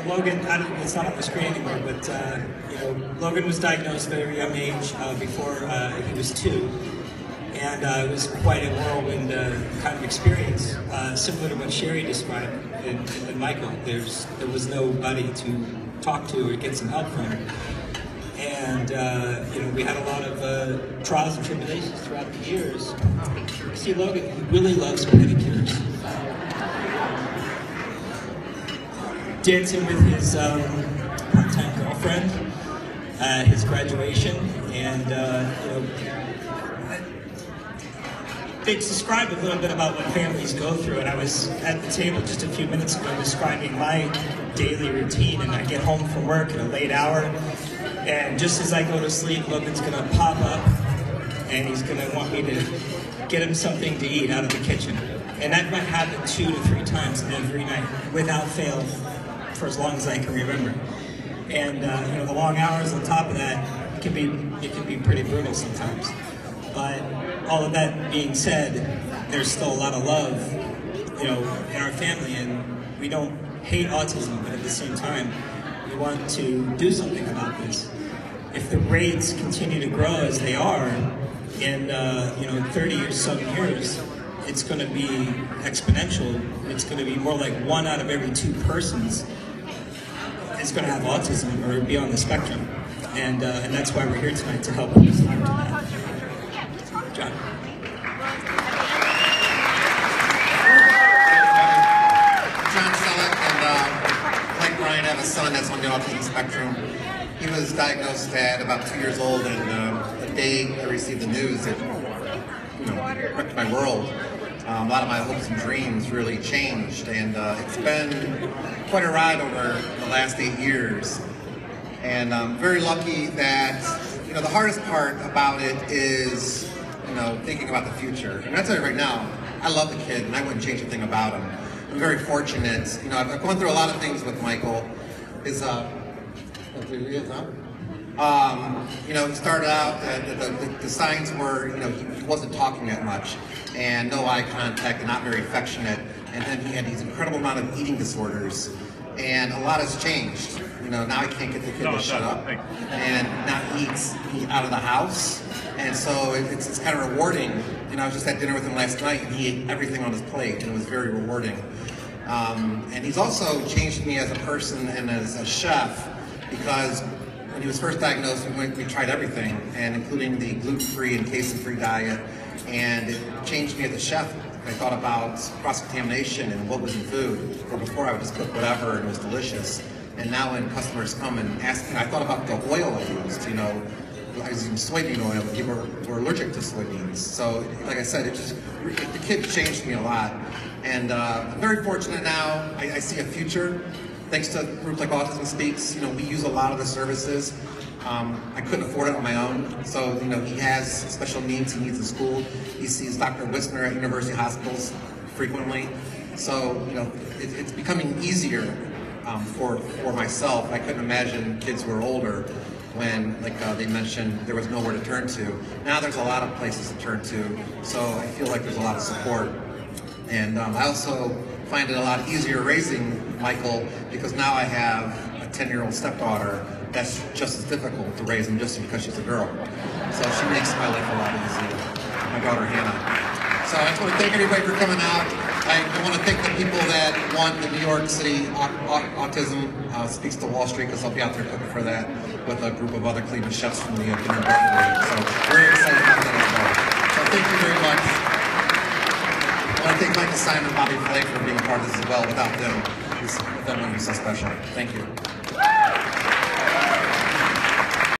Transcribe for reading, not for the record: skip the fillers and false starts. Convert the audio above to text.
Logan, it's not on the screen anymore, but Logan was diagnosed at a very young age before he was 2. And it was quite a whirlwind kind of experience, similar to what Sherry described in Michael. There was nobody to talk to or get some help from. And we had a lot of trials and tribulations throughout the years. See, Logan, he really loves pedicures. Dancing with his part-time girlfriend at his graduation, and they described a little bit about what families go through, and I was at the table just a few minutes ago describing my daily routine, and I get home from work at a late hour, and just as I go to sleep, Logan's gonna pop up, and he's gonna want me to get him something to eat out of the kitchen. And that might happen 2 to 3 times every night, without fail, for as long as I can remember. And the long hours on top of that, it can be pretty brutal sometimes. But all of that being said, there's still a lot of love, in our family, and we don't hate autism, but at the same time, we want to do something about this. If the rates continue to grow as they are, in 30 or some years, it's going to be exponential. It's going to be more like 1 out of every 2 persons is going to have autism or be on the spectrum, and that's why we're here tonight, to help respond to that. John. John Selick, and like Brian, I have a son that's on the autism spectrum. He was diagnosed at about 2 years old, and the day I received the news, it wrecked my world. A lot of my hopes and dreams really changed, and it's been quite a ride over the last 8 years. And I'm very lucky that, the hardest part about it is, thinking about the future. And I'll tell you right now, I love the kid, and I wouldn't change a thing about him. I'm very fortunate. I've gone through a lot of things with Michael. He started out, the signs were, he wasn't talking that much, and no eye contact, and not very affectionate, and then he had these incredible amount of eating disorders, and a lot has changed. Now I can't get the kid to shut up, and now he eats out of the house, and so it's kind of rewarding. I was just at dinner with him last night, and he ate everything on his plate, and it was very rewarding. And he's also changed me as a person and as a chef, because when he was first diagnosed, we tried everything, and including the gluten-free and casein-free diet, and it changed me as a chef. I thought about cross-contamination and what was in food. Where before I would just cook whatever and it was delicious. And now when customers come and ask me, I thought about the oil I used, I was using soybean oil, but people were allergic to soybeans. So, like I said, the kid changed me a lot. And I'm very fortunate now. I see a future. Thanks to groups like Autism Speaks, we use a lot of the services. I couldn't afford it on my own, so he has special needs he needs in school. He sees Dr. Wisner at university hospitals frequently, so it's becoming easier for myself. I couldn't imagine kids who are older when, like they mentioned, there was nowhere to turn to. Now there's a lot of places to turn to, so I feel like there's a lot of support. And I also find it a lot easier raising Michael, because now I have a 10-year-old stepdaughter that's just as difficult to raise him just because she's a girl. So she makes my life a lot easier. My daughter Hannah. So I just want to thank everybody for coming out. I want to thank the people that won the New York City Autism Speaks to Wall Street, because I'll be out there cooking for that with a group of other Cleveland chefs from the kindergarten league. So very excited about that as well. So thank you very much. I want to thank Mike Symon and Bobby Flake for being a part of this as well. Without them, this event wouldn't be so special. Thank you.